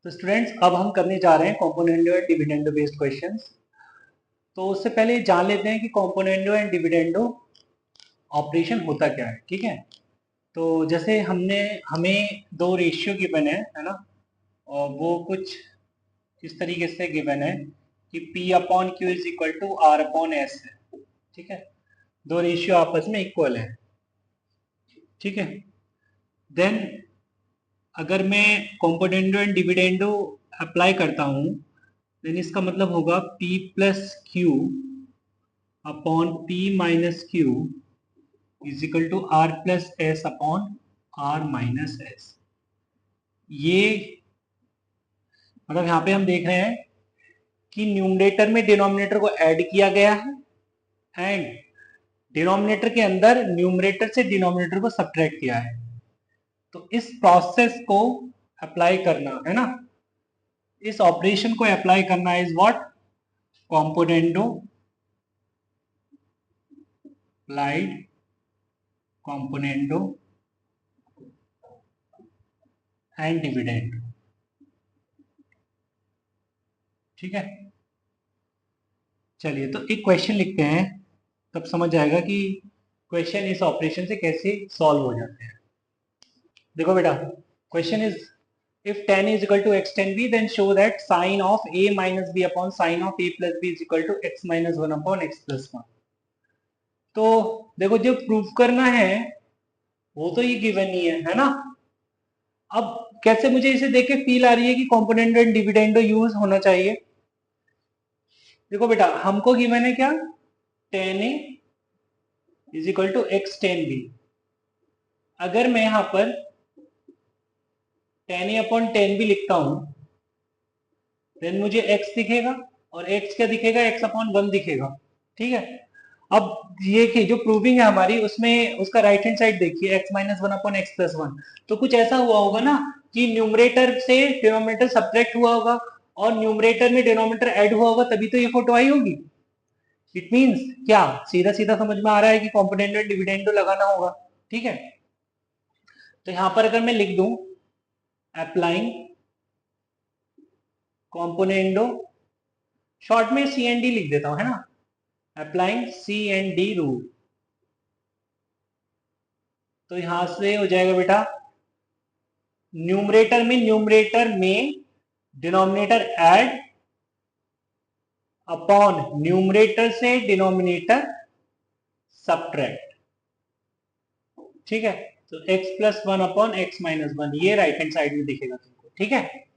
तो स्टूडेंट्स अब हम करने जा रहे हैं componendo and dividendo based questions. तो उससे पहले जान लेते हैं कि कॉम्पोनेंडो एंड डिविडेंडो ऑपरेशन होता क्या है। ठीक है, तो जैसे हमें दो रेशियो गिवन है ना, और वो कुछ इस तरीके से गिवन है कि P upon Q is equal to R upon S है। ठीक है, दो रेशियो आपस में इक्वल है। ठीक है, देन अगर मैं कॉम्पोनेंडो एंड डिविडेंडो अप्लाई करता हूँ, देन इसका मतलब होगा P plus Q upon P minus Q is equal to R plus S upon R minus S. ये मतलब यहाँ पे हम देख रहे हैं कि न्यूमरेटर में डिनोमिनेटर को ऐड किया गया है एंड डिनोमिनेटर के अंदर न्यूमरेटर से डिनोमिनेटर को सब्ट्रैक्ट किया है। तो इस प्रोसेस को अप्लाई करना है ना, इस ऑपरेशन को अप्लाई करना is what componendo applied componendo and dividend. ठीक है, चलिए तो एक क्वेश्चन लिखते हैं, तब समझ जाएगा कि क्वेश्चन इस ऑपरेशन से कैसे सॉल्व हो जाते हैं। देखो बेटा, question is if tan is equal to x tan b then show that sin of a minus b upon sin of a plus b is equal to x minus 1 upon x plus 1। तो देखो, जो proof करना है वो तो ये given ही है ना। अब कैसे मुझे इसे देख के फील आ रही है कि कॉम्पोनेंट एंड डिविडेंडो यूज होना चाहिए। देखो बेटा, हमको गिवन है क्या, tan a is equal to x tan b। अगर मैं यहां पर tan a upon tan b लिखता हूं, देन मुझे x दिखेगा और x क्या दिखेगा, x अपॉन 1 दिखेगा। ठीक है, अब ये कि जो प्रूविंग है हमारी, उसमें उसका राइट हैंड साइड देखिए, x minus 1 upon x plus 1। तो कुछ ऐसा हुआ होगा ना कि न्यूमरेटर से डिनोमिनेटर सब्ट्रैक्ट हुआ होगा और न्यूमरेटर में डिनोमिनेटर ऐड हुआ होगा, तभी तो ये फोटो आई होगी। इट मींस क्या, सीधा सीधा समझ में आ रहा है कि कॉम्पोनेंट एंड डिविडेंडो लगाना होगा। ठीक है, तो यहां पर अगर मैं लिख दूं अप्लाइंग कॉम्पोनेंडो, शॉर्ट में सी एंड डी लिख देता हूं, है ना, applying C and D rule. तो यहां से हो जाएगा बेटा, न्यूमरेटर में डिनोमिनेटर ऐड अपॉन न्यूमरेटर से डिनोमिनेटर सब्ट्रैक्ट। ठीक है, तो x plus 1 upon x minus 1 ये राइट हैंड साइड में दिखेगा तुमको। ठीक है,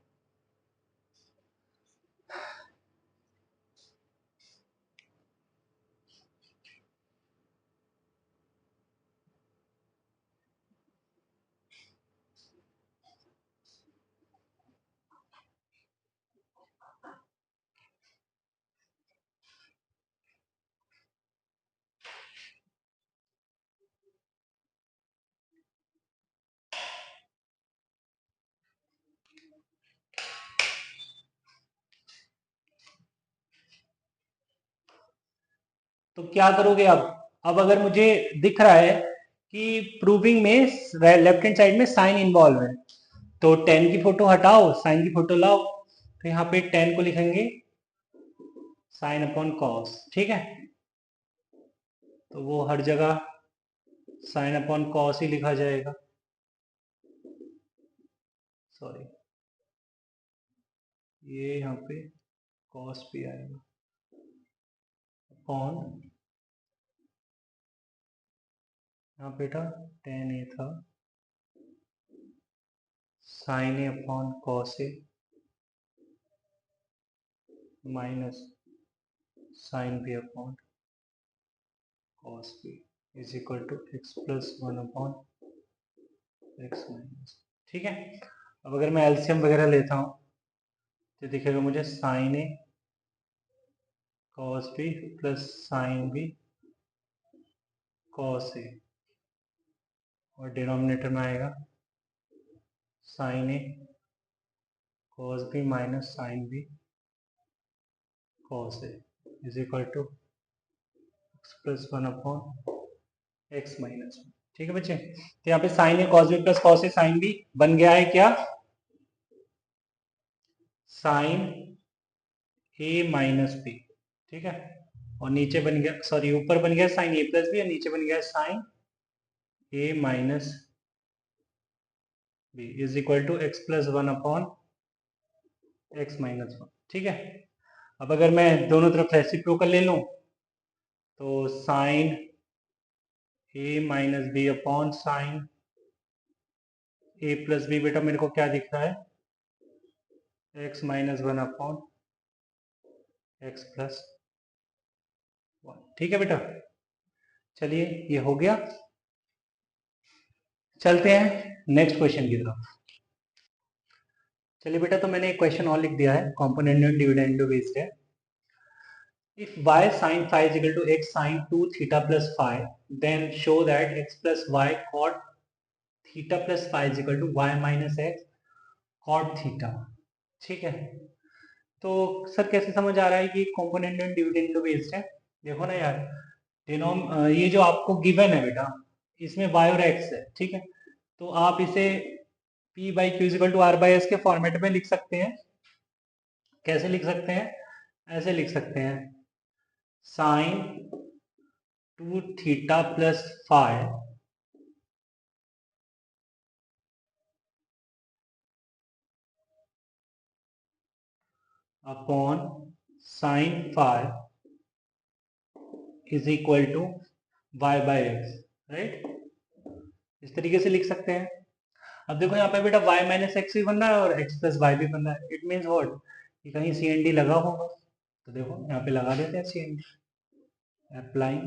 तो क्या करोगे अब अगर मुझे दिख रहा है कि प्रूविंग में लेफ्ट हैंड साइड में साइन इन्वॉल्व है, तो टेन की फोटो हटाओ, साइन की फोटो लाओ। तो यहाँ पे टेन को लिखेंगे साइन अपॉन कॉस। ठीक है, तो वो हर जगह साइन अपॉन कॉस ही लिखा जाएगा। सॉरी, ये यहाँ पे कॉस भी आएगा अपॉन, यहाँ बेटा टेन ए था, sine A upon cos A minus sine B upon cos B is equal to x plus 1 upon x minus. ठीक है, अब अगर मैं एलसीएम वगैरह लेता हूँ तो दिखेगा मुझे sine A cos B plus sine B cos A, और डिनोमिनेटर में आएगा sine A cos B minus sine B cos A is equal to x plus 1 upon x minus 1। ठीक है बच्चे, तो यहाँ पे sine A cos B plus cos A sine B बन गया है क्या, साइन ए माइनस बी, ठीक है, और नीचे बन गया, सॉरी ऊपर बन गया साइन ए प्लस बी और नीचे बन गया sine A minus B is equal to x plus one upon x minus one, ठीक है। अब अगर मैं दोनों तरफ रेसिप्रोकल ले लूं तो sign A minus B upon sine A plus B, बेटा मेरे को क्या दिख रहा है, x minus one upon x plus one, ठीक है बेटा। चलिए ये हो गया, चलते हैं नेक्स्ट क्वेश्चन की तरफ। चलिए बेटा, तो मैंने एक क्वेश्चन और लिख दिया है, कॉम्पोनेंट एंड डिविडेंड बेस्ड है। If y sin phi is equal to x sin 2 theta plus phi, then show that x plus y cot theta plus phi is equal to y minus x cot theta, ठीक है। तो sir कैसे समझ आ रहा है कि component and dividend based है? देखो ना यार, ये जो आपको गिवन है बेटा, इसमें y और x है, ठीक है। तो आप इसे p by Q equal to R by S के फॉर्मेट में लिख सकते हैं। कैसे लिख सकते हैं? ऐसे लिख सकते हैं, sine 2 theta plus phi upon sine phi is equal to Y by X, right. इस तरीके से लिख सकते हैं। अब देखो यहाँ पे बेटा y माइनस एक्स भी बन रहा है और x प्लस वाई भी बन रहा है। इट मीन्स व्हाट, कि कहीं सी एन डी लगा होगा। तो देखो यहाँ पे लगा देते हैं C and D, applying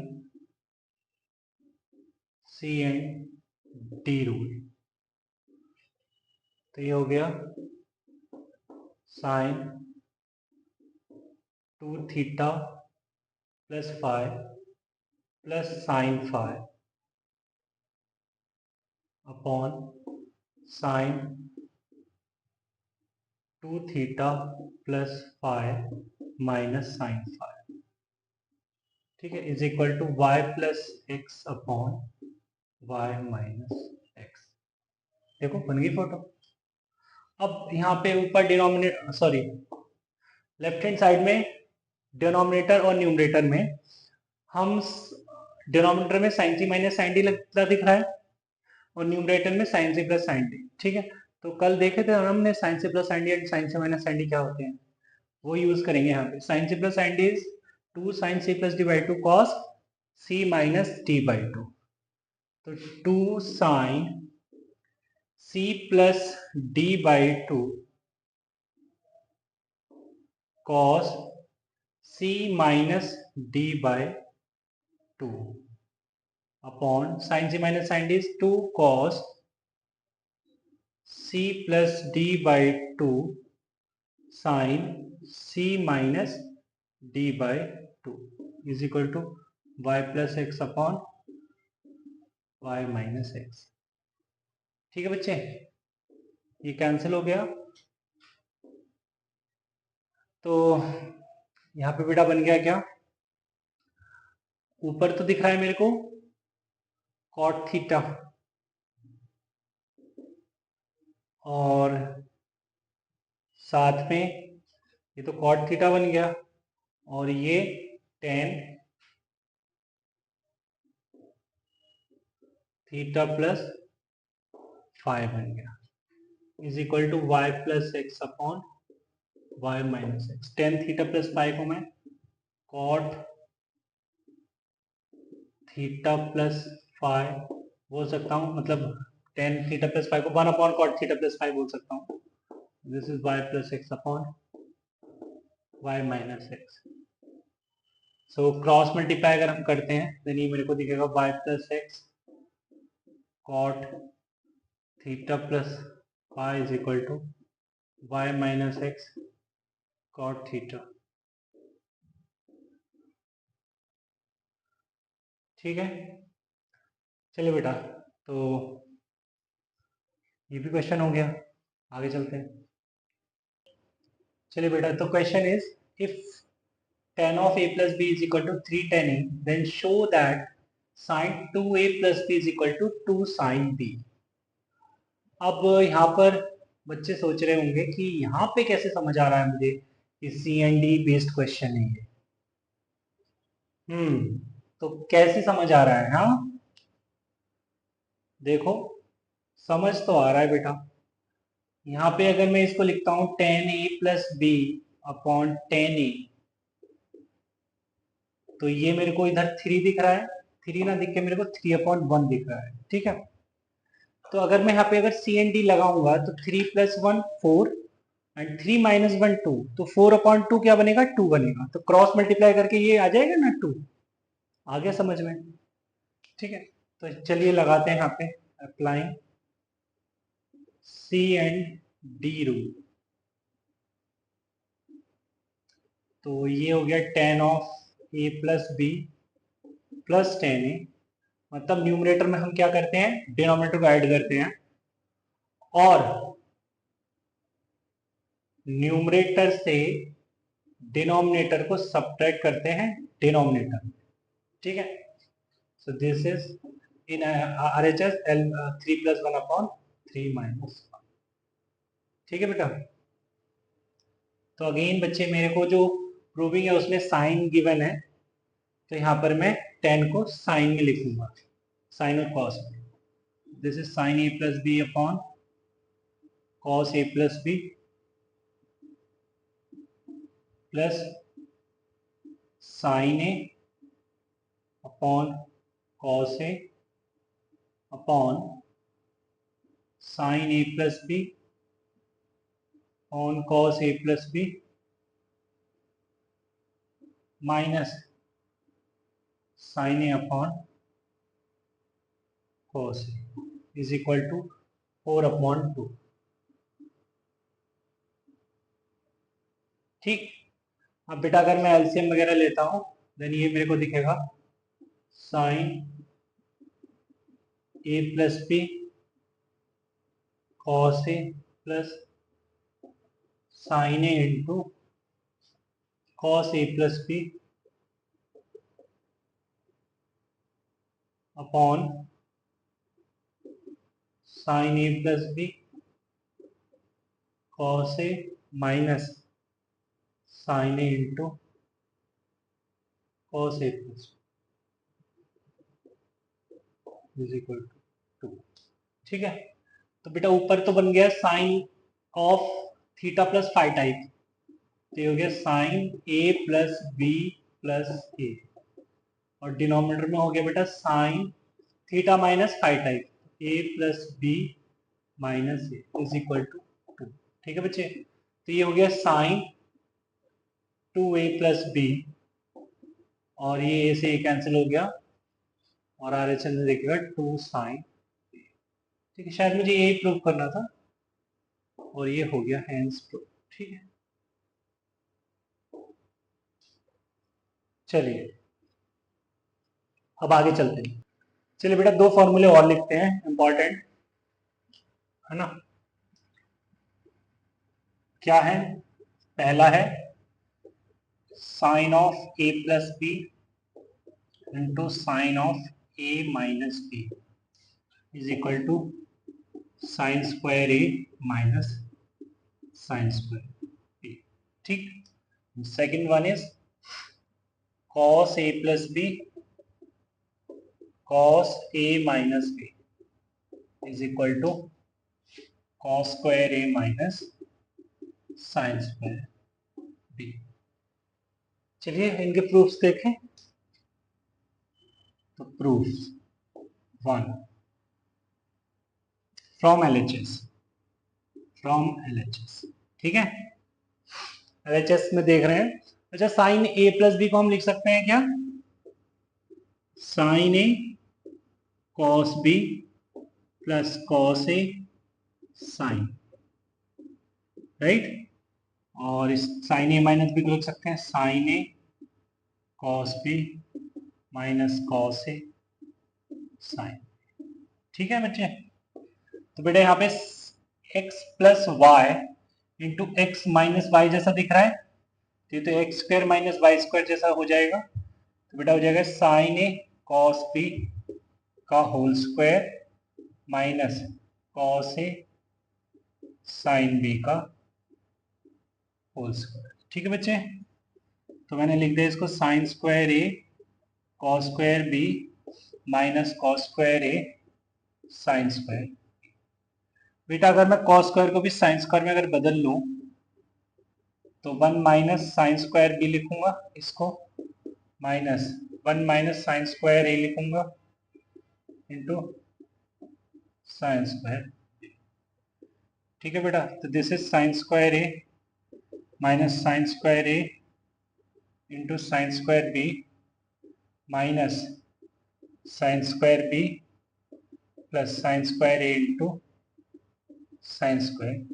C and D rule. तो ये हो गया sine 2 theta plus phi plus sine phi upon sine 2 theta plus phi minus sine phi, ठीक है, is equal to Y plus X upon Y minus X. देखो बन गई photo. अब यहाँ पे ऊपर denominator, sorry left hand side में डिनोमिनेटर और न्यूमरेटर में हम डिनोमिनेटर में sine C minus sine D लगता दिख रहा है और न्यूमरेटर में sine C plus sine D, ठीक है। तो कल देखे थे हमने sine C plus sine D and sine C minus sine D क्या होते हैं, वो यूज करेंगे यहाँ पे। Sine C plus sine D is 2 sine C plus D by 2 cos C minus D by 2। तो 2 sine C plus D by 2 cos C minus D by 2 upon sine C minus sine D is 2 cos C plus D by 2 sine C minus D by 2 is equal to Y plus X upon Y minus X, ठीक है बच्चे। ये cancel हो गया। तो यहाँ पे बेटा बन गया क्या, ऊपर तो दिख रहा है मेरे को कॉट थीटा और साथ में ये तो कॉट थीटा बन गया और ये टेन थीटा प्लस फाइव बन गया is equal to Y plus X upon Y minus X. Tan theta plus five को मैं कॉट थीटा प्लस फाइव बोल सकता हूँ, मतलब टेन थीटा प्लस फाइव को one upon cot theta plus five बोल सकता हूँ। This is Y plus X upon Y minus X. So cross multiply अगर हम करते हैं देन ये मेरे को दिखेगा Y plus X cot theta plus five is equal to Y minus X cot theta, ठीक है। चलिए बेटा, तो ये भी क्वेश्चन हो गया, आगे चलते हैं। चलिए बेटा, तो question is if tan of a plus b is equal to 3 tan a, then show that sin 2a plus b is equal to 2 sin b। अब यहाँ पर बच्चे सोच रहे होंगे कि यहाँ पे कैसे समझ आ रहा है मुझे कि सी एंड डी बेस्ड क्वेश्चन है ये। तो कैसे समझ आ रहा है? हाँ, देखो समझ तो आ रहा है बेटा। यहाँ पे अगर मैं इसको लिखता हूँ 10a+b अपॉन 10a, तो ये मेरे को इधर 3 दिख रहा है, 3 ना दिख के मेरे को 3/1 दिख रहा है। ठीक है, तो अगर मैं यहाँ पे अगर सी एंड डी लगाऊंगा तो 3+1 4 एंड 3 - 1 2, तो 4/2 क्या बनेगा? 2 बनेगा। तो क्रॉस मल्टीप्लाई करके ये आ जाएगा ना 2। आ गया समझ में? ठीक है, तो चलिए लगाते हैं यहाँ पे applying C and D rule. तो ये हो गया 10(a+b + 10a, मतलब न्यूमरेटर में हम क्या करते हैं? डिनोमिनेटर को ऐड करते हैं और न्यूमरेटर से डिनोमिनेटर को सब्ट्रैक्ट करते हैं डिनोमिनेटर। ठीक है, so this is in RHS 3+1/3 - 1। ठीक है बेटा, तो अगेन बच्चे मेरे को जो प्रूविंग है उसमें साइन गिवन है, तो यहाँ पर मैं 10 को साइन में लिखूंगा, साइन और कॉस में। This is sine a+b upon cos a+b plus sine a upon cos a upon sine a+b upon cos a+b minus sine a upon cos a is equal to 4/2। ठीक, अब बेटा अगर मैं LCM वगैरह लेता हूं देन ये मेरे को दिखेगा sine a+b cos a plus sine a into cos a+b upon sine a+b cos a minus sine a into cos a+b is equal to 2। ठीक है, तो बेटा ऊपर तो बन गया sine of theta plus phi type, तो ये हो गया साइन a+b + a, और डिनोमिनेटर में हो गया बेटा sine theta minus phi type, a+b - a is equal to 2। ठीक है बच्चे, तो ये हो गया साइन 2a+b, और ये a से a कैंसिल हो गया और RHS में देखिएगा 2 साइन। ठीक है, शायद मुझे यही प्रूव करना था और ये हो गया हैंस प्रूफ। ठीक है, चलिए अब आगे चलते हैं। चलिए बेटा दो फॉर्मूले और लिखते हैं इंपॉर्टेंट, है ना। क्या है? पहला है sine of a+b into sine of a - b is equal to sine square a minus sine square b। ठीक, second one is cos a+b cos a minus b is equal to cos square a minus sine square b। चलिए इनके proofs देखें। तो proof 1 from LHS, ठीक है, LHS में देख रहे हैं। अच्छा, साइन a+b को हम लिख सकते हैं क्या? Sine a cos b plus cos a sine, right. और इस साइन a माइनस b को लिख सकते हैं sine a cos b minus cos a sine. ठीक है बच्चे, तो बेटा यहाँ पे x plus Y into X minus Y जैसा दिख रहा है, तो ये तो X square minus Y square जैसा हो जाएगा। तो बेटा हो जाएगा साइन ए कॉस बी का whole square minus cos A sine B का होल स्क्वायर। ठीक है बच्चे, तो मैंने लिख दिया इसको sine square A cos square B minus cos square A sine square. बेटा अगर मैं कॉस स्क्वायर को भी साइन स्क्वायर में अगर बदल लूं तो 1 माइनस साइन स्क्वायर बी लिखूंगा इसको, minus 1 minus sine square A लिखूंगा इंटू साइन स्क्वायर। ठीक है बेटा, तो this is sine square A minus sine square A into sine square B minus sine square B plus sine square A into sine square.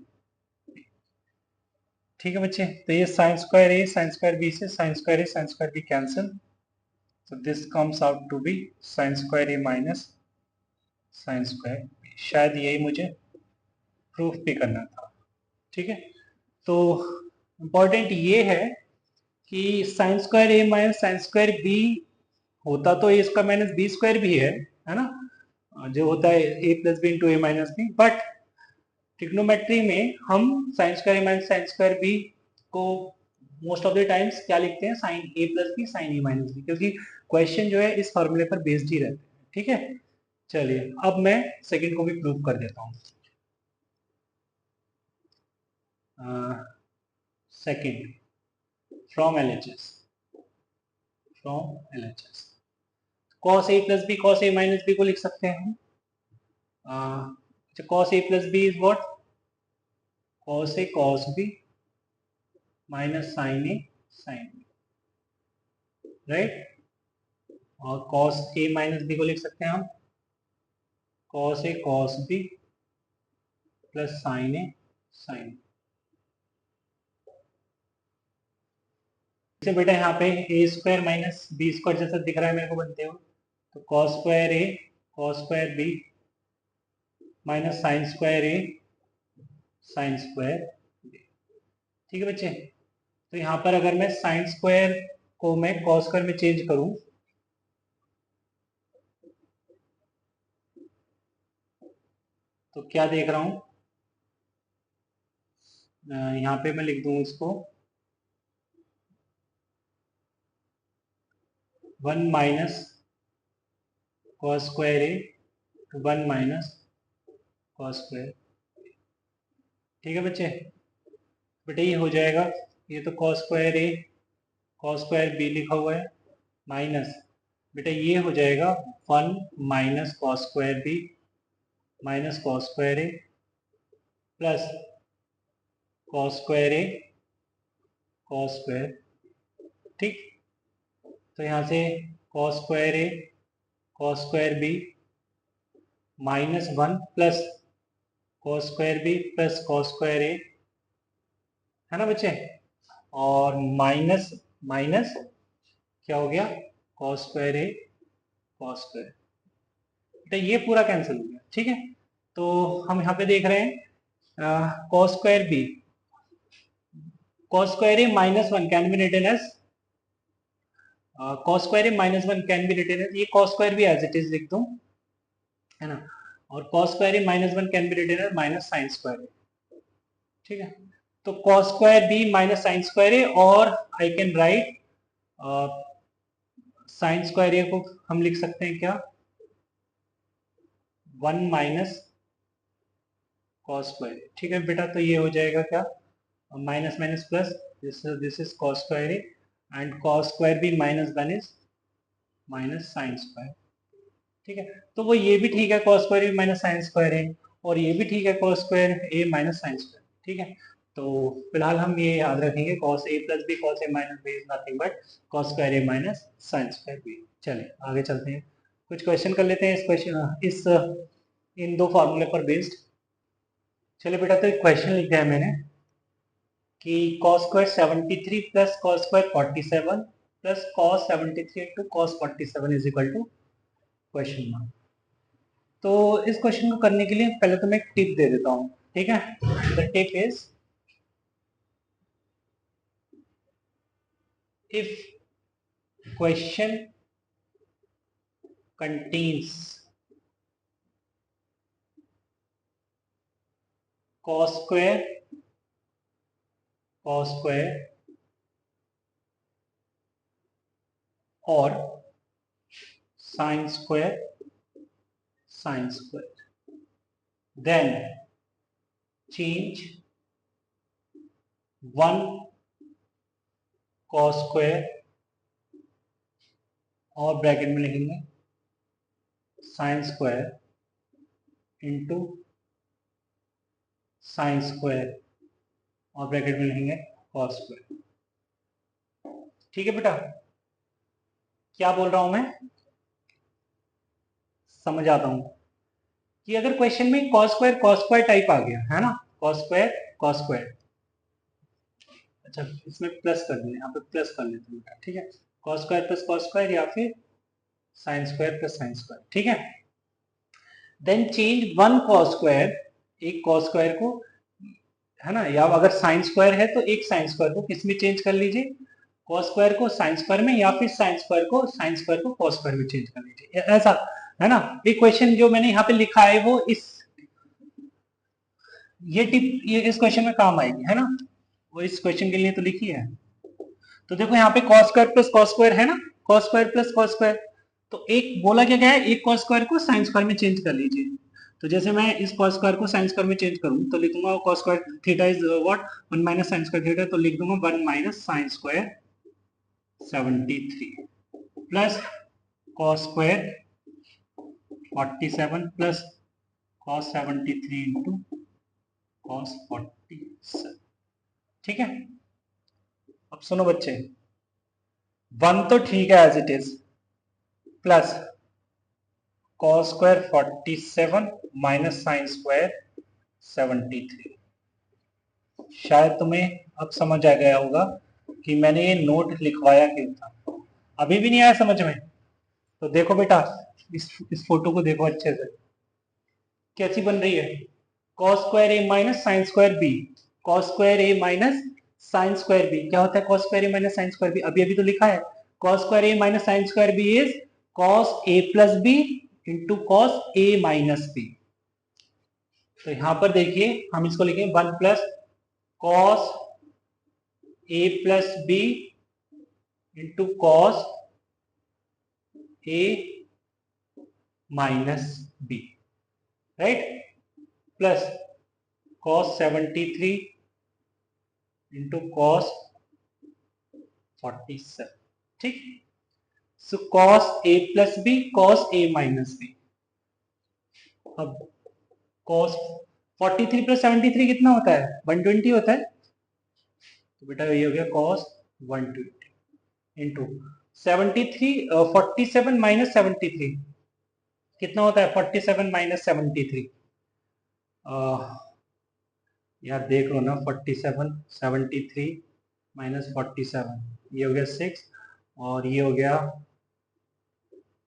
ठीक है बच्चे, तो ये sine square A sine square B से sine square A sine square B cancel, so this comes out to be sin square a minus sin square b। शायद यही मुझे proof भी करना था। ठीक है, तो इम्पोर्टेंट ये है कि sin square a minus sine square b होता तो a इसका माइनस बी स्क्वायर भी है ना, जो होता है a plus B into A minus B, but trigonometry में हम sine square a minus sine square b को मोस्ट ऑफ द टाइम्स क्या लिखते हैं, sine A plus B sine A minus B, क्योंकि क्वेश्चन जो है इस फॉर्मूले पर बेस्ड ही रहते हैं। ठीक है, चलिए अब मैं सेकंड को भी प्रूव कर देता हूँ। Second from LHS, from LHS cos A plus B cos A minus B को लिख सकते हैं। Cos A plus B is what, cos A cos B minus sine A sine B, right. और कॉस ए माइनस बी को लिख सकते हैं हम cos A cos B plus sine A sine. जैसे बेटा यहाँ पे A square minus B square जैसा दिख रहा है मेरे को बनते हो, तो cos square A cos square B minus sine square A sine square B. ठीक है बच्चे, तो यहाँ पर अगर मैं साइन स्क्वायर को मैं कॉस स्क्वायर में चेंज करूं तो क्या देख रहा हूं, यहाँ पे मैं लिख दूं इसको 1 minus cos square A 1 minus cos square. ठीक है बच्चे, बेटा ये हो जाएगा, ये तो cos square A cos square B लिखा हुआ है माइनस, बेटा ये हो जाएगा 1 minus cos square B minus cos square A plus cos square A cos square. ठीक, तो यहाँ से cos square A cos square B minus 1 plus cos square B plus cos square ए, है ना बच्चे, और माइनस माइनस क्या हो गया cos square A cos square. तो ये पूरा कैंसिल हो गया। ठीक है, तो हम यहाँ पे देख रहे हैं cos square B cos square a minus 1 can be written as cos square a minus 1 can be written as, ये cos square भी as it is लिख दूं, है ना, और cos square a minus 1 can be written as minus sin square a। ठीक है, तो cos square b minus sin square a, और I can write sin square a को हम लिख सकते हैं क्या 1 माइनस cos square a। ठीक है बेटा, तो ये हो जाएगा क्या minus minus plus, this is cos square a and cos square b minus 1 is minus sine square. ठीक है, तो वो ये भी ठीक है cos square A minus sine square है, और ये भी ठीक है cos square A minus sine square. ठीक है, तो फिलहाल हम ये याद रखेंगे cos a plus B cos a minus B is nothing but cos square A minus sine square B. चलिए आगे चलते हैं, कुछ क्वेश्चन कर लेते हैं इस क्वेश्चन इस इन दो फार्मूले पर बेस्ड। चलिए बेटा, तो एक क्वेश्चन लिख दिया है मैंने कि cos square 73 plus cos square 47 plus cos 73 into cos 47 is equal to question mark. तो इस क्वेश्चन को करने के लिए पहले तो मैं एक टिप दे देता हूं। ठीक है, the tip is if question contains cos square और sine square then change 1 cos square और ब्रैकेट में लिखेंगे sine square into sine square और ब्रैकेट में लिखेंगे कॉस स्क्वायर। ठीक है बेटा, क्या बोल रहा हूं मैं, समझ आता हूं कि अगर क्वेश्चन में कॉस स्क्वायर टाइप आ गया है ना, कॉस स्क्वायर, अच्छा इसमें प्लस कर दें, यहाँ पे प्लस कर लेते हैं, ठीक है, cos square plus cos square या फिर sine square plus sine square, ठीक है। देन चेंज 1 कॉस स्क्वायर, एक कॉस स्क्वायर को, है ना, या अगर साइन स्क्वायर है तो एक साइन स्क्वायर को किस में चेंज कर लीजिए, कॉस स्क्वायर को साइन स्क्वायर में, या फिर साइन स्क्वायर को कॉस स्क्वायर में चेंज कर लीजिए, ऐसा है ना। ये क्वेश्चन जो मैंने यहाँ पे लिखा है वो ये टिप ये इस क्वेश्चन में काम आएगी, है ना, वो इस क्वेश्चन के लिए तो लिखी है। तो देखो यहाँ पे cos square plus cos square है ना, cos square plus cos square, तो एक बोला क्या है, एक कॉस स्क्वायर को साइन स्क्वायर में चेंज कर लीजिए। तो जैसे मैं इस cos स्क्वायर को sin स्क्वायर में चेंज करूं तो लिखूंगा cos square theta is what 1 minus sin square theta, तो लिख दूंगा 1 minus sin square 73 plus cos square 47 plus cos 73 into cos 47। ठीक है, अब सुनो बच्चे, 1 तो ठीक है as it is, plus cos square 47 minus sine square 73। शायद तुम्हें अब समझ आ गया होगा कि मैंने ये नोट लिखवाया क्यों था। अभी भी नहीं आया समझ में? तो देखो बेटा, इस फोटो को देखो अच्छे से, कैसी बन रही है, cos square a minus sine square b, cos square a minus sine square b, क्या होता है cos square a minus sine square b, अभी अभी तो लिखा है cos square a minus sine square b is cos a plus b into cos a minus b। तो यहां पर देखिए हम इसको लिखेंगे 1 plus cos a plus b into cos a minus b, right, plus cos 73 into cos 47। ठीक, सो cos a plus b cos a minus b। अब cos 43 plus 73 कितना होता है, 120 होता है, तो बेटा ये हो गया cos 120 इंटू 73 47 माइनस 73 कितना होता है, 47 माइनस 73, यार देख लो ना, 47 73 माइनस 47, ये हो गया 6 और ये हो गया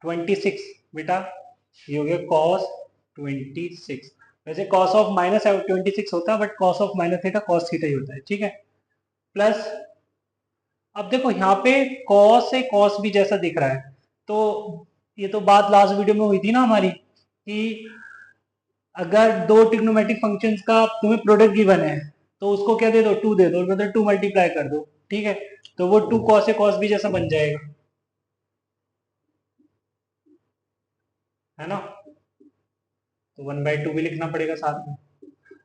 26 बेटा, ये हो गया cos 26। वैसे cos ऑफ माइनस 26 होता है, but cos of minus theta cos theta ही होता है, ठीक है। प्लस अब देखो यहाँ पे cos से cos भी जैसा दिख रहा है, तो ये तो बात लास्ट वीडियो में हुई थी ना हमारी कि अगर दो ट्रिग्नोमेट्रिक फंक्शंस का तुम्हें प्रोडक्ट गिवन है तो उसको क्या दे दो, 2 दे दो, मतलब 2 मल्टीप्लाई कर दो, ठीक है, तो वो 2 cos से cos भी जैसा बन जाएगा, है ना, तो 1/2 भी लिखना पड़ेगा साथ में।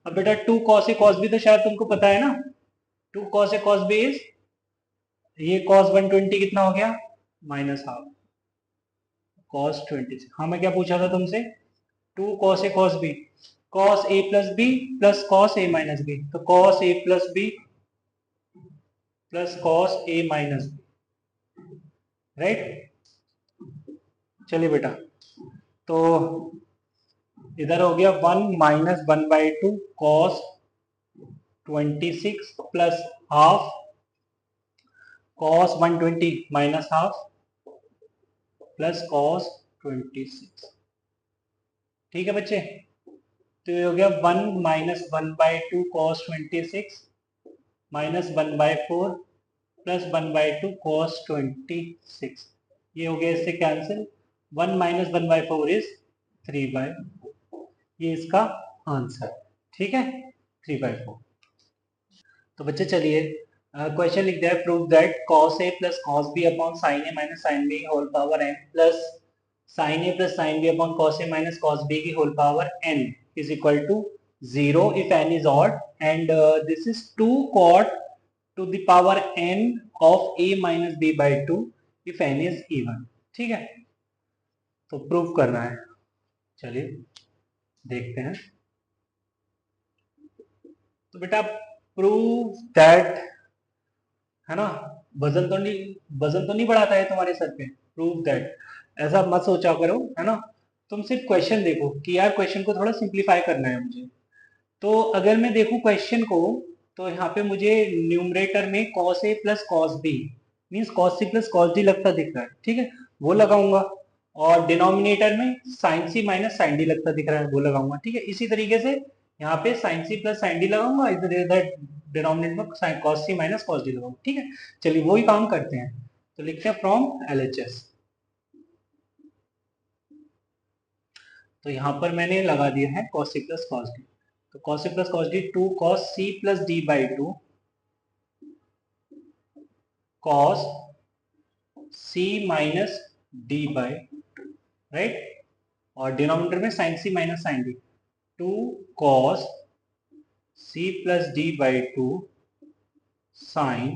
अब बेटा 2 cos से cos भी तो शायद तुमको पता है ना, 2 cos से cos भी इज, ये cos 120 कितना हो गया, माइनस हाफ cos 26। हाँ मैं क्या पूछा था तुमसे, 2 cos A cos b, cos a plus b plus cos a minus b, तो cos a plus b plus cos a minus b, right. चलिए बेटा, तो इधर हो गया 1 minus 1/2 cos 26 plus half cos 120 minus half plus cos 26। ठीक है बच्चे, तो ये हो गया 1 minus 1/2 cos 26 minus 1/4 plus 1/2 cos 26, ये हो गया इससे कैंसिल, 1 माइनस 1/4 इज 3/4, ये इसका आंसर, ठीक है। 3/4। तो बच्चे चलिए क्वेश्चन लिख दिया है, prove that cos a plus cos b upon sin a minus sin b whole power n plus sin a plus sin b upon cos a minus cos b की whole power n is equal to 0 if n is odd and this is 2 cot to the power n of a minus b by 2 if n is even। ठीक है, तो prove करना है, चलिए देखते हैं। तो बेटा प्रूव दैट, है ना, वजन तो नहीं बढ़ाता है तुम्हारे सर पे, प्रूव दैट, ऐसा मत सोचा करो, है ना। तुम सिर्फ क्वेश्चन देखो कि यार क्वेश्चन को थोड़ा सिंप्लीफाई करना है मुझे। तो अगर मैं देखूं क्वेश्चन को, तो यहाँ पे मुझे न्यूमरेटर में cos a plus cos b means cos c plus cos d लगता दिख रहा है, ठीक है, वो लगाऊंगा। और डिनोमिनेटर में sin c minus sin d लगता दिख रहा है, वो लगाऊंगा, ठीक है। इसी तरीके से यहाँ पे sin c plus sin d लगाऊंगा, इधर डिनोमिनेटर में cos c minus cos d लगाऊंगा, ठीक है। चलिए वही काम करते हैं, तो लिखते हैं फ्रॉम LHS। तो यहाँ पर मैंने लगा दिया है cos c plus cos d, तो cos c plus cos d 2 cos c plus d by 2 cos c minus d by, right, और डिनोमिनेटर में sin c minus sin d 2 cos c plus d by 2 sin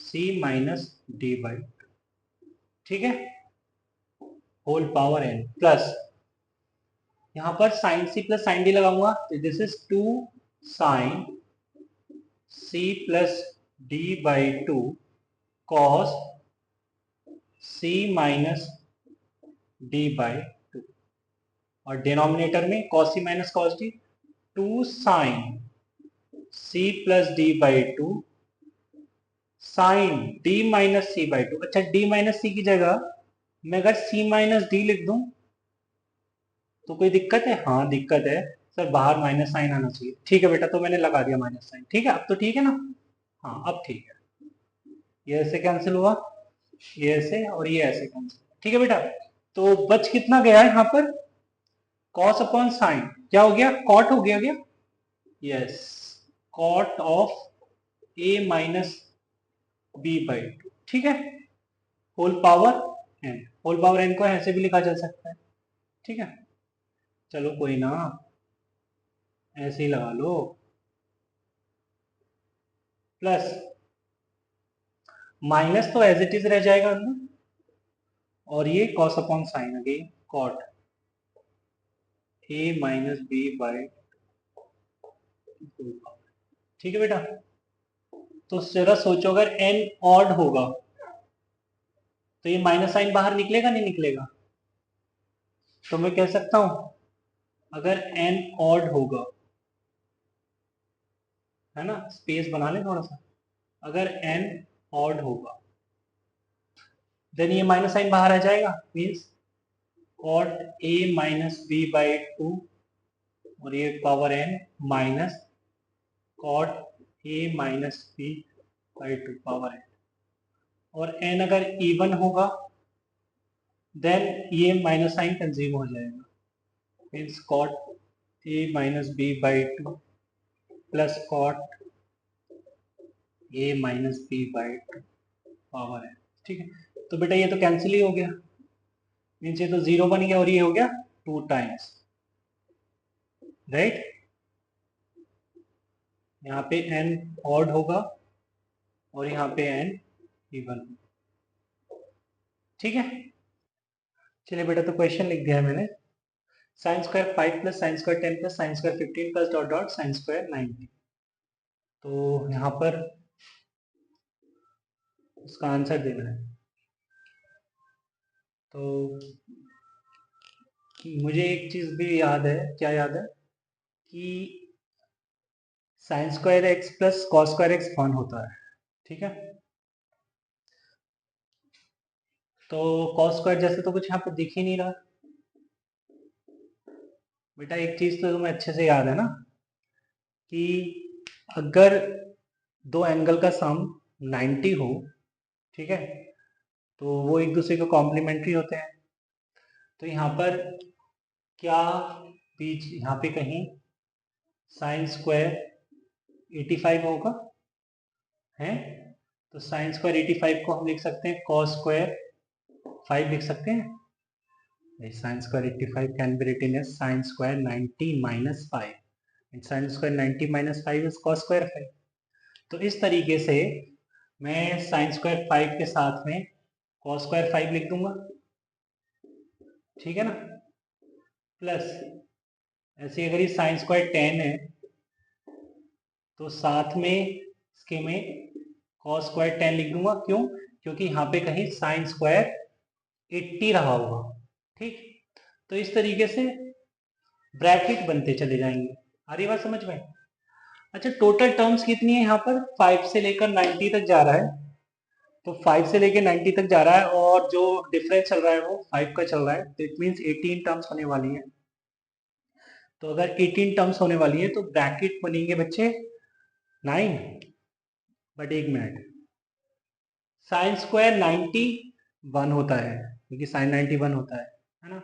c minus d by, ठीक है, whole power n plus यहाँ पर sin c plus sin d लगाऊंगा, तो this is 2 sin c plus d by 2 cos c minus d by 2, और denominator में cos c minus cos d 2 sin c plus d by 2 sin d minus c by 2। अच्छा, d minus c की जगह मैं अगर c minus d लिख दूं तो कोई दिक्कत है? हाँ दिक्कत है सर, बाहर माइनस साइन आना चाहिए। ठीक है बेटा, तो मैंने लगा दिया माइनस साइन, ठीक है, अब तो ठीक है ना। हाँ अब ठीक है, ये ऐसे कैंसिल हुआ, ये ऐसे और ये ऐसे कैंसिल, ठीक है बेटा। तो बच कितना गया यहाँ पर, कॉस अपॉन साइन, क्या हो गया, कॉट हो गया क्या, yes, cot of A minus B by 2, ठीक है, whole power N, whole power N को ऐसे भी लिखा जा सकता है, ठीक है। चलो कोई ना, ऐसे ही लगा लो, प्लस माइनस तो एज इट इज रह जाएगा अंदर, और ये cos upon sine again cot A minus B by, ठीक है बेटा। तो जरा सोचो अगर एन ऑड होगा तो ये माइनस साइन बाहर निकलेगा नहीं निकलेगा, तो मैं कह सकता हूं अगर एन ऑड होगा, है ना, स्पेस बना ले थोड़ा सा, अगर एन ऑड होगा देन ये माइनस साइन बाहर आ जाएगा, means cot A minus B by 2, और ये power N minus cot A minus B by 2 power N, और एन अगर इवन होगा देन ये माइनस साइन कंज्यूम हो जाएगा, means cot A minus B by 2 plus cot A minus B by 2 power N, ठीक है। तो बेटा ये तो कैंसिल ही हो गया, मीन्स ये तो 0 बन गया और ये हो गया 2 टाइम्स, राइट। यहाँ पे n ऑड होगा और यहाँ पे n इवन, ठीक है। चलिए बेटा, तो क्वेश्चन लिख दिया है मैंने, sine square 5 plus sine square 10 plus sine square 15 plus dot dot sign square 90। तो यहाँ पर उसका आंसर देना है। तो मुझे एक चीज भी याद है, क्या याद है, कि sine square x plus cos square x 1 होता है, ठीक है। तो कॉस स्क्वायर जैसे तो कुछ यहाँ पे दिख ही नहीं रहा। बेटा एक चीज तो तुम्हें अच्छे से याद है ना, कि अगर दो एंगल का सम 90 हो, ठीक है, तो वो एक दूसरे के कॉम्प्लीमेंट्री होते हैं। तो यहाँ पर क्या बीच यहाँ पे कहीं साइन स्क्वायर 85 होगा है। तो साइन स्क्वायर 85 को हम लिख सकते हैं कॉस स्क्वायर 5 लिख सकते हैं। Sine square 85 can be written as sine square 90 minus 5 and sine square 90 minus 5 is cos square 5। तो इस तरीके से मैं साइन स्क्वायर 5 के साथ में कॉस स्क्वायर 5 लिख दूंगा, ठीक है ना। प्लस ऐसे अगर ये साइन स्क्वायर 10 है तो साथ में इसके में कॉस स्क्वायर 10 लिख दूंगा। क्यों? क्योंकि यहाँ पे कहीं साइन स्क्वायर 80 रहा होगा, ठीक। तो इस तरीके से ब्रैकेट बनते चले जाएंगे। आ रही बात समझ में? अच्छा, टोटल टर्म्स कितनी है यहाँ पर? 5 से लेकर 90 तक जा रहा है। तो 5 से लेकर 90 तक जा रहा है और जो डिफरेंस चल रहा है वो 5 का चल रहा है। तो इट मीन्स 18 टर्म्स होने वाली है। तो अगर 18 टर्म्स होने वाली है तो ब्रैकेट बनेंगे बच्चे 9। बट एक मिनट, साइन स्क्वायर 90 1 होता है क्योंकि साइन 90 1 होता है ना।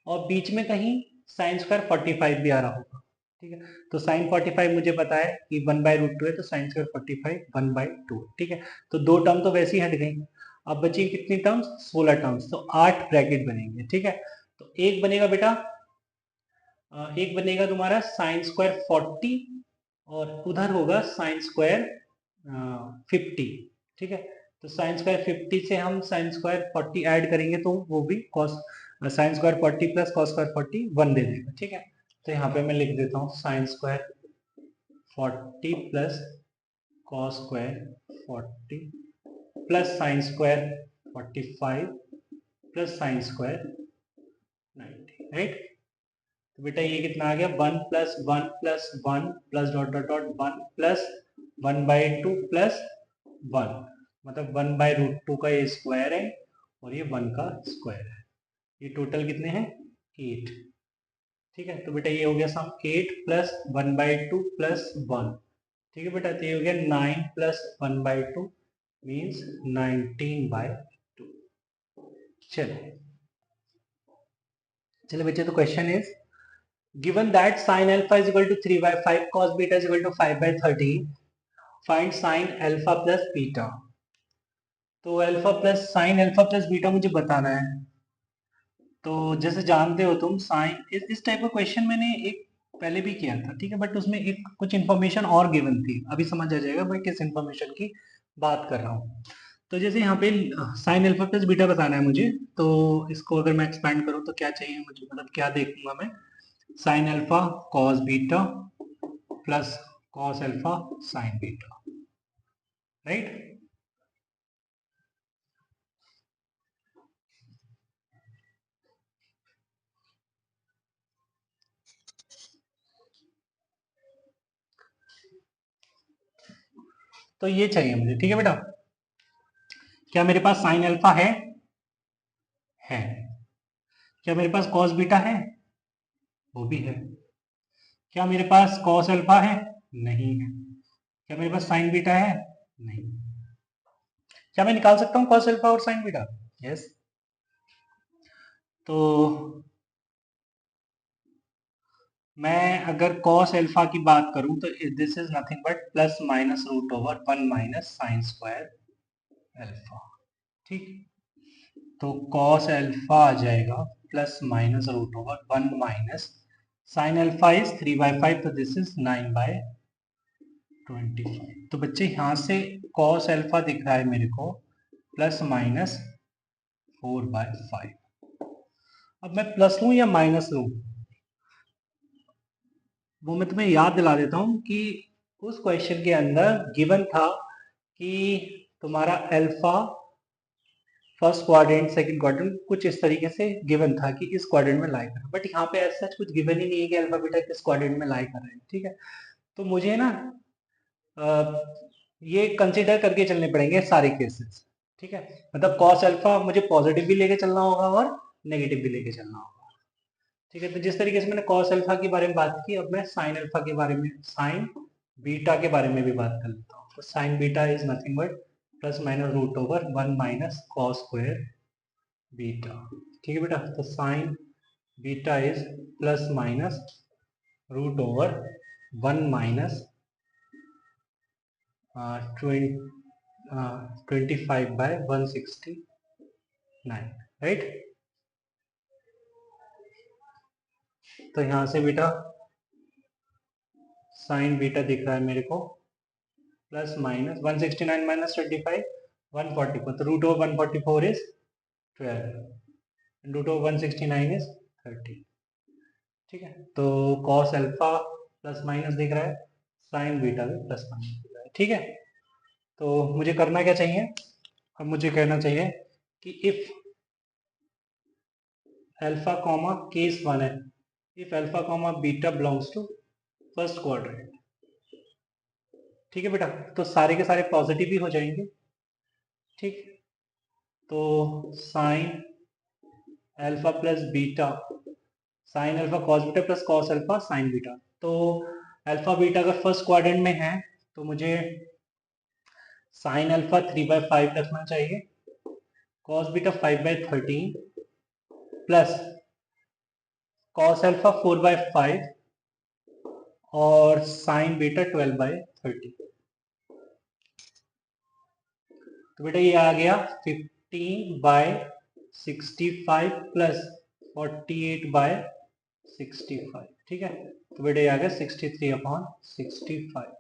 और बीच में कहीं साइन स्क्वायर 45 भी आ रहा होगा, ठीक है। तो साइन 45 मुझे पता है कि 1/√2 है, तो साइन स्क्वायर 45 1/2, ठीक है। तो 2 टर्म तो वैसे ही हट गई। अब बची कितनी टर्म्स? 16 टर्म्स। तो 8 ब्रैकेट बनेंगे, ठीक है। तो एक बनेगा बेटा, एक बनेगा तुम्हारा साइन स्क्वायर 40 और उधर होगा साइन स्क्वायर 50, ठीक है। तो साइन स्क्वायर 50 से हम साइन स्क्वायर 40 ऐड करेंगे तो वो भी cos sine square 40 plus cos square 40 1 दे देगा, ठीक है। तो यहाँ पे मैं लिख देता हूँ sine square 40 plus cos square 40 plus sine square 45 plus sine square 90, right. तो बेटा ये कितना आ गया? 1 plus 1 plus 1 plus dot dot dot 1 plus 1/2 plus 1, मतलब 1/√2 का ये स्क्वायर है और ये 1 का स्क्वायर है। ये टोटल कितने हैं? 8, ठीक है। तो बेटा ये हो गया सम 8 प्लस 1/2 प्लस 1, ठीक है बेटा। तो ये हो गया 9 प्लस 1/2 मीन्स 19/2। चलो चलो बच्चे, तो question is given that sin alpha is equal to 3/5 cos beta is equal to 5/13, find sin alpha plus beta। तो alpha plus sign alpha plus beta मुझे बताना है। तो जैसे जानते हो तुम, साइन इस टाइप का क्वेश्चन मैंने एक पहले भी किया था, ठीक है। बट उसमें एक कुछ इन्फॉर्मेशन और गिवन थी। अभी समझ आ जाएगा मैं किस इन्फॉर्मेशन की बात कर रहा हूँ। तो जैसे यहाँ पे साइन अल्फा प्लस बीटा बताना है मुझे, तो इसको अगर मैं एक्सपैंड करूँ तो क्या चाहिए मुझे, मतलब क्या देखूंगा मैं? Sign alpha cos beta plus cos alpha sign beta, right. तो ये चाहिए मुझे, ठीक है बेटा। क्या मेरे पास साइन अल्फा है। क्या मेरे पास कॉस बीटा है? वो भी है। क्या मेरे पास कॉस अल्फा है? नहीं है। क्या मेरे पास साइन बीटा है? नहीं। क्या मैं निकाल सकता हूँ कॉस अल्फा और साइन बीटा? यस। तो मैं अगर कॉस अल्फा की बात करूं तो this is nothing but plus minus root over 1 minus sine square alpha, ठीक। तो कॉस अल्फा आ जाएगा plus minus root over 1 minus sine alpha is 3/5, तो दिस इज 9/25। तो बच्चे यहाँ से कॉस अल्फा दिख रहा है मेरे को प्लस माइनस 4/5। अब मैं प्लस लूँ या माइनस लूँ, वो मैं तुम्हें याद दिला देता हूँ कि उस क्वेश्चन के अंदर गिवन था कि तुम्हारा alpha first quadrant second quadrant कुछ इस तरीके से गिवन था कि इस क्वाड्रेंट में लाई कर, बट यहाँ पे ऐसा कुछ गिवन ही नहीं है कि अल्फा बीटा किस क्वाड्रेंट में लाई कर रहे हैं, ठीक है। तो मुझे ना ये कंसिडर करके चलने पड़ेंगे सारे केसेस, ठीक है। मतलब कॉस अल्फा मुझे पॉजिटिव भी लेके चलना होगा और नेगेटिव भी लेके चलना होगा, ठीक है। तो जिस तरीके से मैंने कॉस अल्फा के बारे में बात की, अब मैं साइन अल्फा के बारे में, साइन बीटा के बारे में भी बात कर लेता हूँ। तो sine beta is nothing but plus minus root over 1 minus cos square beta, ठीक है बेटा। तो sine beta is plus minus root over 1 minus 25/169, right. तो यहाँ से बेटा साइन बीटा दिख रहा है मेरे को, प्लस माइनस 169 माइनस 25 144, तो root of 144 is 12, root of 169 is 30, ठीक है। तो कॉस अल्फा प्लस माइनस दिख रहा है, साइन बीटा भी प्लस माइनस दिख रहा है, ठीक है। तो मुझे करना क्या चाहिए, अब मुझे कहना चाहिए कि इफ अल्फा कॉमा केस 1 है, if alpha comma beta belongs to first quadrant, ठीक है बेटा। तो सारे के सारे पॉजिटिव ही हो जाएंगे, ठीक। तो sine alpha plus beta, sine alpha cos beta plus cos alpha sign beta. तो अल्फा बीटा अगर फर्स्ट क्वाड्रेंट में है तो मुझे साइन अल्फा 3/5 रखना चाहिए, cos beta 5/13 plus cos alpha 4/5 और साइन बीटा 12/30। तो बेटा ये आ गया 15/65 प्लस 48/65, ठीक है। तो बेटा ये आ गया 63/65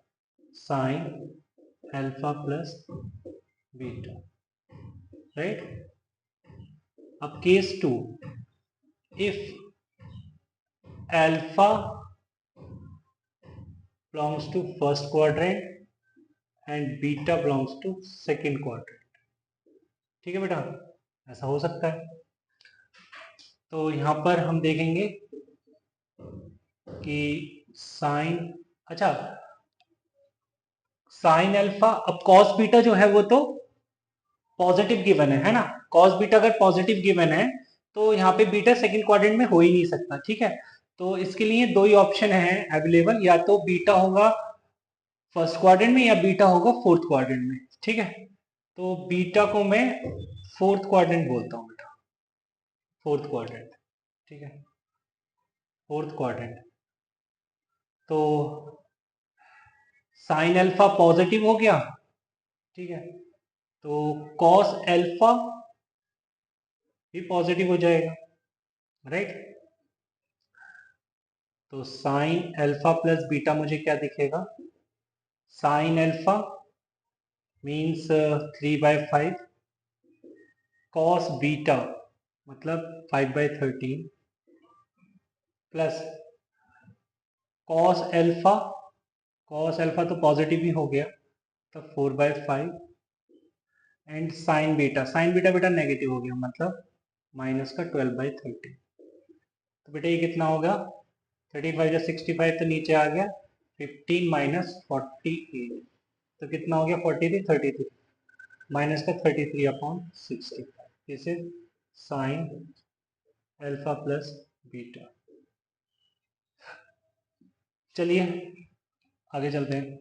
sine alpha plus beta, right. अब केस 2, इफ alpha belongs to first quadrant and beta belongs to second quadrant, ठीक है बेटा, ऐसा हो सकता है। तो यहां पर हम देखेंगे कि साइन, अच्छा साइन अल्फा, अब कॉस बीटा जो है वो तो पॉजिटिव गिवन है ना, कॉस बीटा अगर पॉजिटिव गिवन है तो यहाँ पे बीटा सेकंड क्वाड्रेंट में हो ही नहीं सकता, ठीक है। तो इसके लिए दो ही ऑप्शन है अवेलेबल, या तो बीटा होगा फर्स्ट क्वाड्रेंट में या बीटा होगा फोर्थ क्वाड्रेंट में, ठीक है। तो बीटा को मैं फोर्थ क्वाड्रेंट बोलता हूँ बेटा, फोर्थ क्वाड्रेंट, ठीक है, फोर्थ क्वाड्रेंट। तो साइन अल्फा पॉजिटिव हो गया, ठीक है, तो कॉस अल्फा भी पॉजिटिव हो जाएगा, राइट। तो साइन अल्फा प्लस बीटा मुझे क्या दिखेगा, sine alpha means 3/5, cos beta मतलब 5/13 plus cos alpha, cos alpha तो पॉजिटिव ही हो गया तो 4/5 and sign beta, sign beta बेटा नेगेटिव हो गया मतलब माइनस का 12/30। तो बेटा ये कितना होगा, 35 या 65 तो नीचे आ गया, 15 माइनस 48 तो कितना हो गया 43, 33 माइनस का 33/65, this is sign alpha plus beta. चलिए आगे चलते हैं।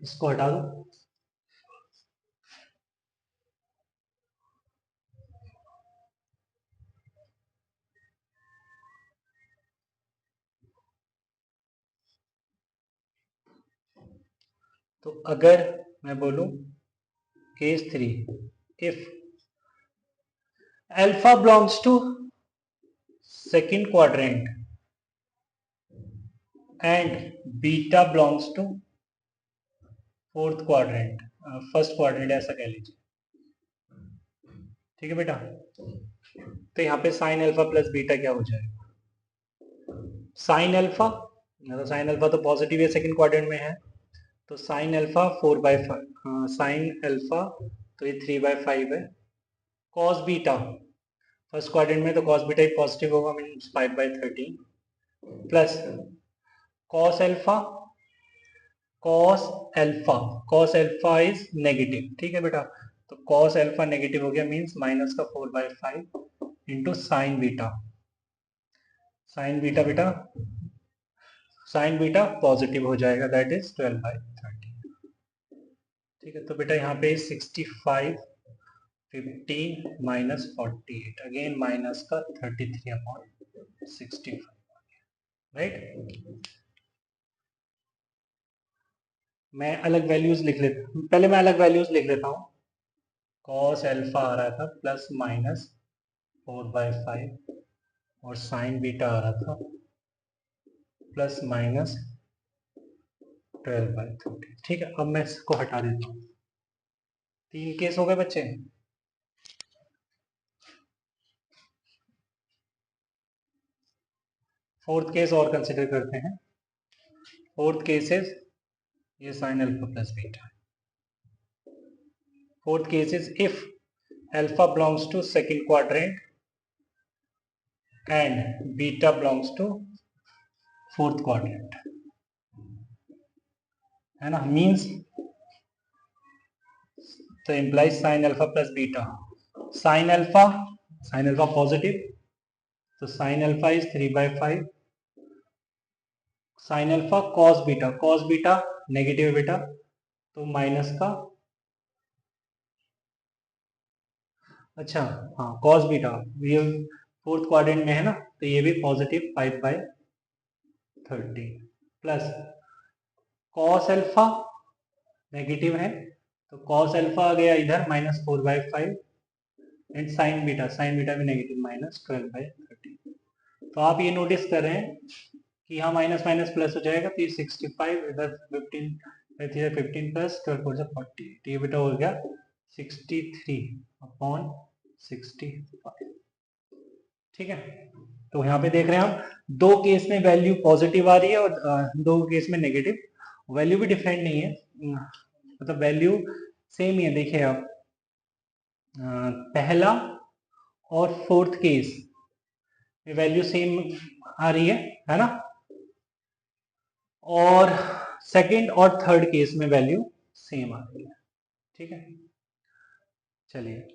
इसको हटा दो। तो अगर मैं बोलूं case 3, if alpha belongs to second quadrant and beta belongs to fourth quadrant, first quadrant ऐसा कह लीजिए, ठीक है बेटा। तो यहाँ पे साइन अल्फा प्लस बीटा क्या हो जाएगा, साइन अल्फा, तो साइन अल्फा तो पॉजिटिव है सेकंड क्वाड्रेंट में है, तो साइन अल्फा 4/5, साइन अल्फा तो ये 3/5 है, कॉस बीटा फर्स्ट क्वाड्रेंट में तो कॉस बीटा ही पॉजिटिव होगा means 5/13 plus cos alpha, cos alpha, cos alpha is negative, ठीक है बेटा। तो कॉस अल्फा नेगेटिव हो गया मीन्स माइनस का 4/5 into sine beta, sign beta बेटा, साइन बीटा पॉजिटिव हो जाएगा दैट इज 12/30, ठीक है। तो बेटा यहाँ पे 65 15 माइनस 48, अगेन माइनस का 33/65, राइट। मैं अलग वैल्यूज लिख लेता पहले मैं अलग वैल्यूज लिख लेता हूँ। कॉस एल्फा आ रहा था प्लस माइनस 4/5 और साइन बीटा आ रहा था प्लस माइनस 12/30। ठीक है, अब मैं इसको हटा देता हूँ। 3 केस हो गए बच्चे। फोर्थ केस और कंसिडर करते हैं। फोर्थ केस इज ये sine alpha plus beta. Fourth case is if alpha belongs to second quadrant and beta belongs to fourth quadrant, है ना। मींस तो implies sine alpha plus beta. Sine alpha positive, तो sine alpha is 3/5। Sine alpha cos beta negative बेटा, तो minus का, अच्छा हाँ cos beta ये फोर्थ क्वाड्रेंट में है ना, तो ये भी positive 5/30 plus cos alpha negative है, तो कॉस अल्फा आ गया इधर -4/5 एंड साइन बीटा भी नेगेटिव -12/30। तो आप ये नोटिस कर रहे हैं कि यहाँ माइनस माइनस प्लस हो जाएगा, तो ये 65 इधर 15 प्लस 12 40, तो ये बेटा हो गया 63/65। ठीक है, तो यहाँ पे देख रहे हैं हम दो केस में वैल्यू पॉजिटिव आ रही है और दो केस में नेगेटिव। वैल्यू भी डिफरेंट नहीं है, मतलब वैल्यू सेम ही है। देखिए आप पहला और फोर्थ केस में वैल्यू सेम आ रही है ना, और सेकंड और थर्ड केस में वैल्यू सेम आ रही है। ठीक है, चलिए